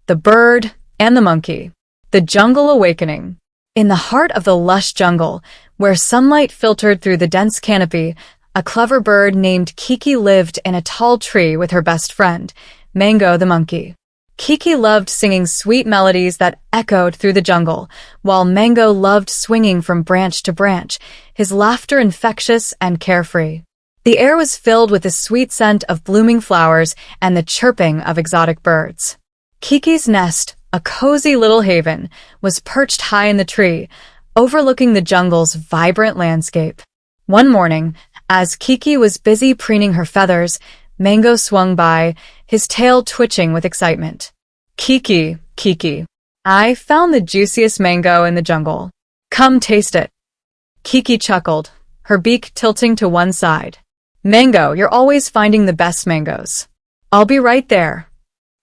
the bird, and the monkey. The jungle awakening. In the heart of the lush jungle, where sunlight filtered through the dense canopy, a clever bird named Kiki lived in a tall tree with her best friend, Mango the monkey. Kiki loved singing sweet melodies that echoed through the jungle, while Mango loved swinging from branch to branch, his laughter infectious and carefree. The air was filled with the sweet scent of blooming flowers and the chirping of exotic birds. Kiki's nest, a cozy little haven, was perched high in the tree, overlooking the jungle's vibrant landscape. One morning, as Kiki was busy preening her feathers, Mango swung by, his tail twitching with excitement. Kiki, Kiki, I found the juiciest mango in the jungle. Come taste it. Kiki chuckled, her beak tilting to one side. Mango, you're always finding the best mangoes. I'll be right there.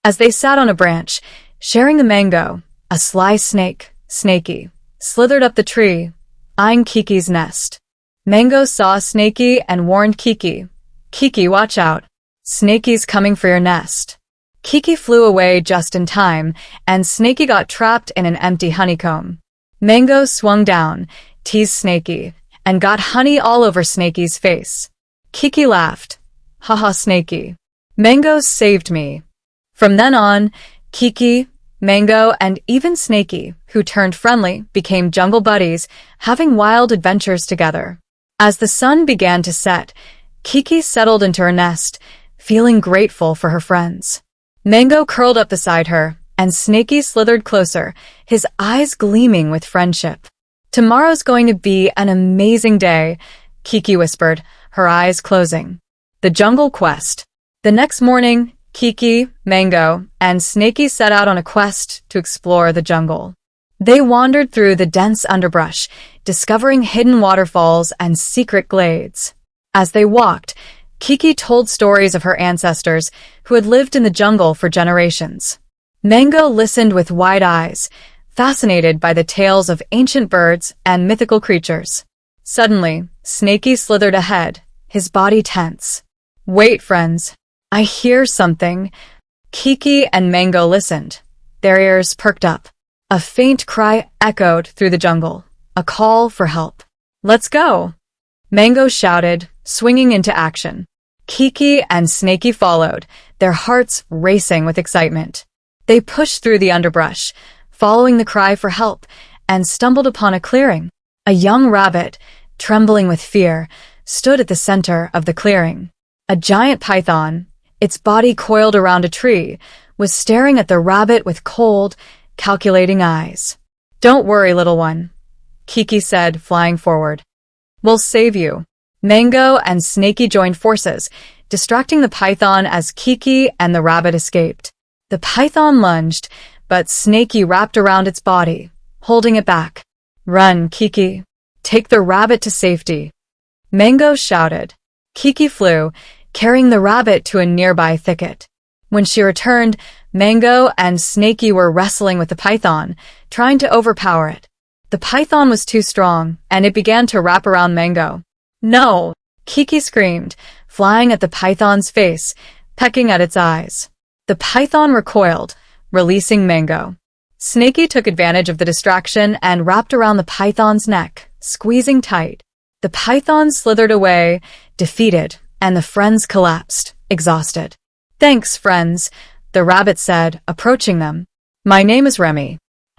As they sat on a branch, sharing the mango, a sly snake, Snaky, slithered up the tree, eyeing Kiki's nest. Mango saw Snaky and warned Kiki. Kiki, watch out. Snaky's coming for your nest. Kiki flew away just in time, and Snaky got trapped in an empty honeycomb. Mango swung down, teased Snaky, and got honey all over Snaky's face. Kiki laughed. Haha, Snaky. Mango saved me. From then on, Kiki, Mango, and even Snaky, who turned friendly, became jungle buddies, having wild adventures together. As the sun began to set, Kiki settled into her nest, feeling grateful for her friends. Mango curled up beside her, and Snaky slithered closer, his eyes gleaming with friendship. Tomorrow's going to be an amazing day, Kiki whispered, her eyes closing. The Jungle Quest. The next morning, Kiki, Mango, and Snaky set out on a quest to explore the jungle. They wandered through the dense underbrush, discovering hidden waterfalls and secret glades. As they walked, Kiki told stories of her ancestors who had lived in the jungle for generations. Mango listened with wide eyes, fascinated by the tales of ancient birds and mythical creatures. Suddenly, Snaky slithered ahead, his body tense. Wait, friends. I hear something. Kiki and Mango listened, their ears perked up. A faint cry echoed through the jungle, a call for help. Let's go! Mango shouted, swinging into action. Kiki and Snaky followed, their hearts racing with excitement. They pushed through the underbrush, following the cry for help, and stumbled upon a clearing. A young rabbit, trembling with fear, stood at the center of the clearing. A giant python, its body coiled around a tree, was staring at the rabbit with cold, calculating eyes. Don't worry, little one, Kiki said, flying forward. We'll save you. Mango and Snaky joined forces, distracting the python as Kiki and the rabbit escaped. The python lunged, but Snaky wrapped around its body, holding it back. Run, Kiki. Take the rabbit to safety. Mango shouted. Kiki flew, carrying the rabbit to a nearby thicket. When she returned, Mango and Snaky were wrestling with the python, trying to overpower it. The python was too strong, and it began to wrap around Mango. No! Kiki screamed, flying at the python's face, pecking at its eyes. The python recoiled, releasing Mango. Snaky took advantage of the distraction and wrapped around the python's neck, squeezing tight. The python slithered away, defeated, and the friends collapsed, exhausted. Thanks, friends, the rabbit said, approaching them. My name is Remy.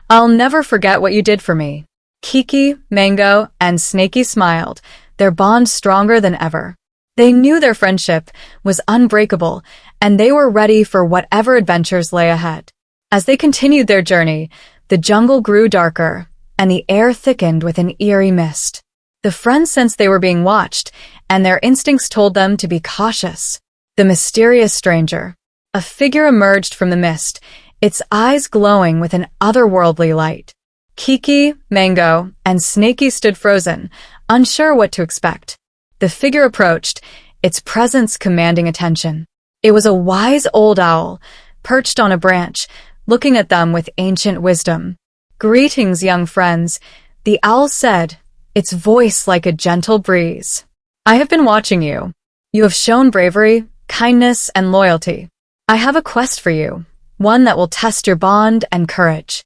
I'll never forget what you did for me. Kiki, Mango, and Snaky smiled, their bond stronger than ever. They knew their friendship was unbreakable, and they were ready for whatever adventures lay ahead. As they continued their journey, the jungle grew darker, and the air thickened with an eerie mist. The friends sensed they were being watched, and their instincts told them to be cautious. The mysterious stranger. A figure emerged from the mist, its eyes glowing with an otherworldly light. Kiki, Mango, and Snaky stood frozen, unsure what to expect. The figure approached, its presence commanding attention. It was a wise old owl, perched on a branch, looking at them with ancient wisdom. Greetings, young friends, the owl said, its voice like a gentle breeze. I have been watching you. You have shown bravery, kindness, and loyalty. I have a quest for you. one that will test your bond and courage.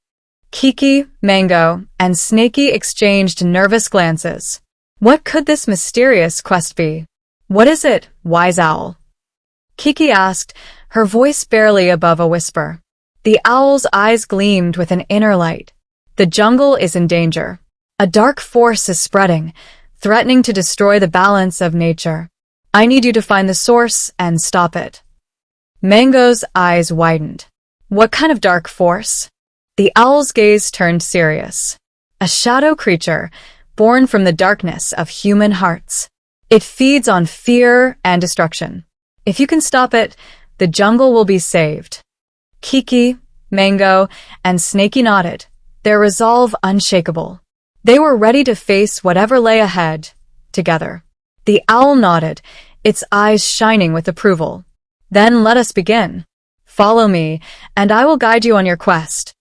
Kiki, Mango, and Snaky exchanged nervous glances. What could this mysterious quest be? What is it, wise owl? Kiki asked, her voice barely above a whisper. The owl's eyes gleamed with an inner light. The jungle is in danger. A dark force is spreading, threatening to destroy the balance of nature. I need you to find the source and stop it. Mango's eyes widened. What kind of dark force? The owl's gaze turned serious. A shadow creature, born from the darkness of human hearts. It feeds on fear and destruction. If you can stop it, the jungle will be saved. Kiki, Mango, and Snaky nodded, their resolve unshakable. They were ready to face whatever lay ahead, together. The owl nodded, its eyes shining with approval. Then let us begin. Follow me, and I will guide you on your quest.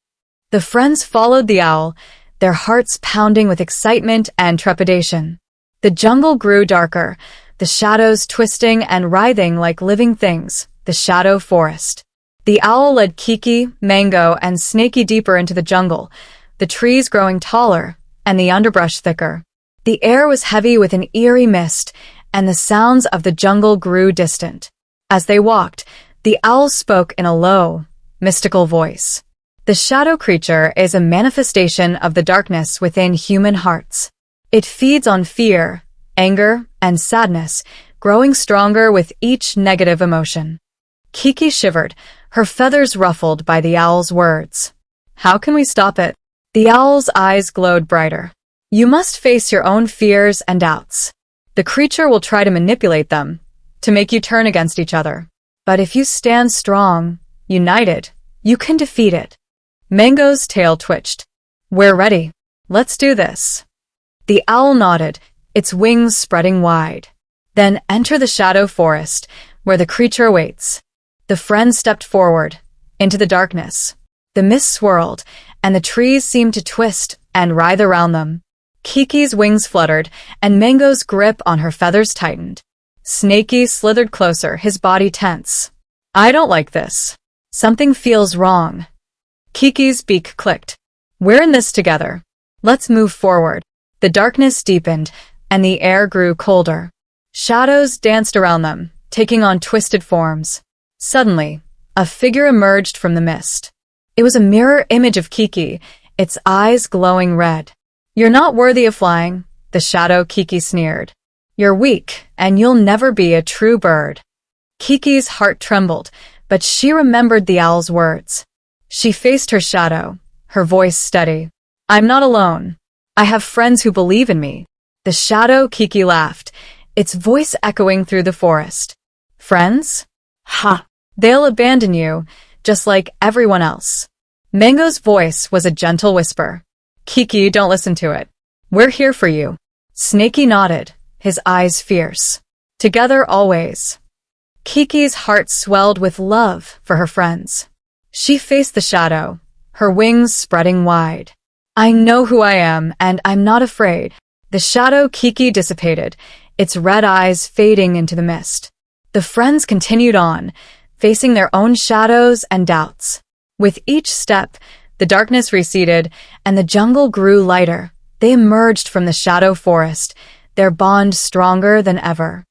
The friends followed the owl, their hearts pounding with excitement and trepidation. The jungle grew darker, the shadows twisting and writhing like living things, the shadow forest. The owl led Kiki, Mango, and Snaky deeper into the jungle, the trees growing taller and the underbrush thicker. The air was heavy with an eerie mist, and the sounds of the jungle grew distant. As they walked, the owl spoke in a low, mystical voice. The shadow creature is a manifestation of the darkness within human hearts. It feeds on fear, anger, and sadness, growing stronger with each negative emotion. Kiki shivered, her feathers ruffled by the owl's words. How can we stop it? The owl's eyes glowed brighter. You must face your own fears and doubts. The creature will try to manipulate them, to make you turn against each other. But if you stand strong, united, you can defeat it. Mango's tail twitched. We're ready. Let's do this. The owl nodded, its wings spreading wide. Then enter the shadow forest, where the creature waits. The friends stepped forward, into the darkness. The mist swirled, and the trees seemed to twist and writhe around them. Kiki's wings fluttered, and Mango's grip on her feathers tightened. Snaky slithered closer, his body tense. I don't like this. Something feels wrong. Kiki's beak clicked. We're in this together. Let's move forward. The darkness deepened, and the air grew colder. Shadows danced around them, taking on twisted forms. Suddenly, a figure emerged from the mist. It was a mirror image of Kiki, its eyes glowing red. You're not worthy of flying, the shadow Kiki sneered. You're weak, and you'll never be a true bird. Kiki's heart trembled, but she remembered the owl's words. She faced her shadow, her voice steady. I'm not alone. I have friends who believe in me. The shadow Kiki laughed, its voice echoing through the forest. Friends? Ha! They'll abandon you, just like everyone else. Mango's voice was a gentle whisper. Kiki, don't listen to it. We're here for you. Snaky nodded, his eyes fierce. Together always. Kiki's heart swelled with love for her friends. She faced the shadow, her wings spreading wide. I know who I am, and I'm not afraid. The shadow Kiki dissipated, its red eyes fading into the mist. The friends continued on, facing their own shadows and doubts. With each step, the darkness receded, and the jungle grew lighter. They emerged from the shadow forest, their bond stronger than ever.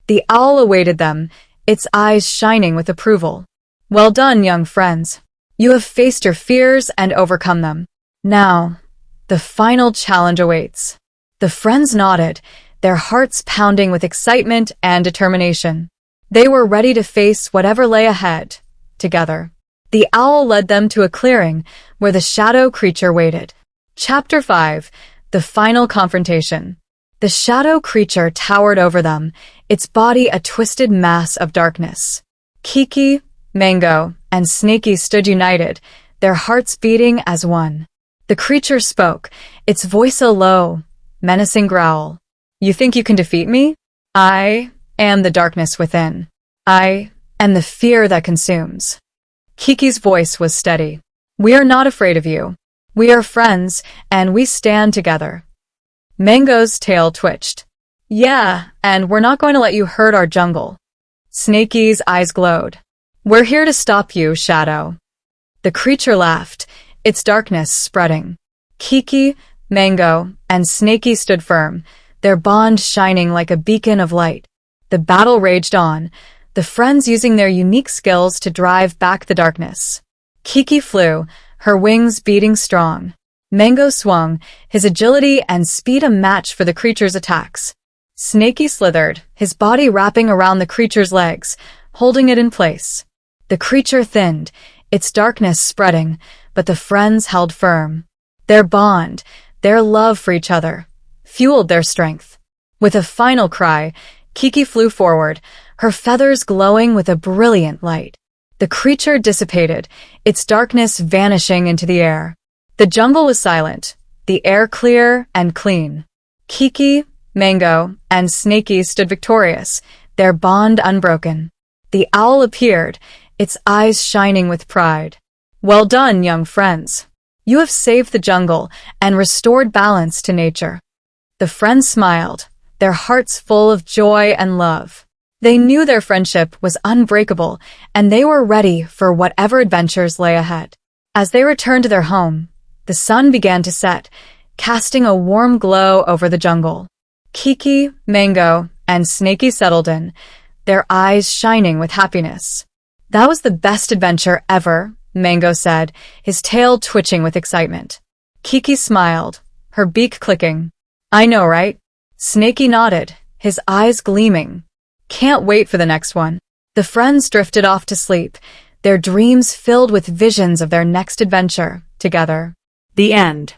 The owl awaited them, its eyes shining with approval. Well done, young friends. You have faced your fears and overcome them. Now, the final challenge awaits. The friends nodded, their hearts pounding with excitement and determination. They were ready to face whatever lay ahead, together. The owl led them to a clearing where the shadow creature waited. Chapter 5. The Final Confrontation. The shadow creature towered over them, its body a twisted mass of darkness. Kiki, Mango, and Snaky stood united, their hearts beating as one. The creature spoke, its voice a low, menacing growl. You think you can defeat me? I am the darkness within. I am the fear that consumes. Kiki's voice was steady. We are not afraid of you. We are friends, and we stand together. Mango's tail twitched. Yeah, and we're not going to let you hurt our jungle. Snaky's eyes glowed. We're here to stop you, Shadow. The creature laughed, its darkness spreading. Kiki, Mango, and Snaky stood firm, their bond shining like a beacon of light. The battle raged on, the friends using their unique skills to drive back the darkness. Kiki flew, her wings beating strong. Mango swung, his agility and speed a match for the creature's attacks. Snaky slithered, his body wrapping around the creature's legs, holding it in place. The creature thinned, its darkness spreading, but the friends held firm. Their bond, their love for each other, fueled their strength. With a final cry, Kiki flew forward, her feathers glowing with a brilliant light. The creature dissipated, its darkness vanishing into the air. The jungle was silent, the air clear and clean. Kiki, Mango, and Snaky stood victorious, their bond unbroken. The owl appeared, its eyes shining with pride. Well done, young friends. You have saved the jungle and restored balance to nature. The friends smiled, their hearts full of joy and love. They knew their friendship was unbreakable, and they were ready for whatever adventures lay ahead. As they returned to their home, the sun began to set, casting a warm glow over the jungle. Kiki, Mango, and Snaky settled in, their eyes shining with happiness. That was the best adventure ever, Mango said, his tail twitching with excitement. Kiki smiled, her beak clicking. I know, right? Snaky nodded, his eyes gleaming. Can't wait for the next one. The friends drifted off to sleep, their dreams filled with visions of their next adventure together. The end.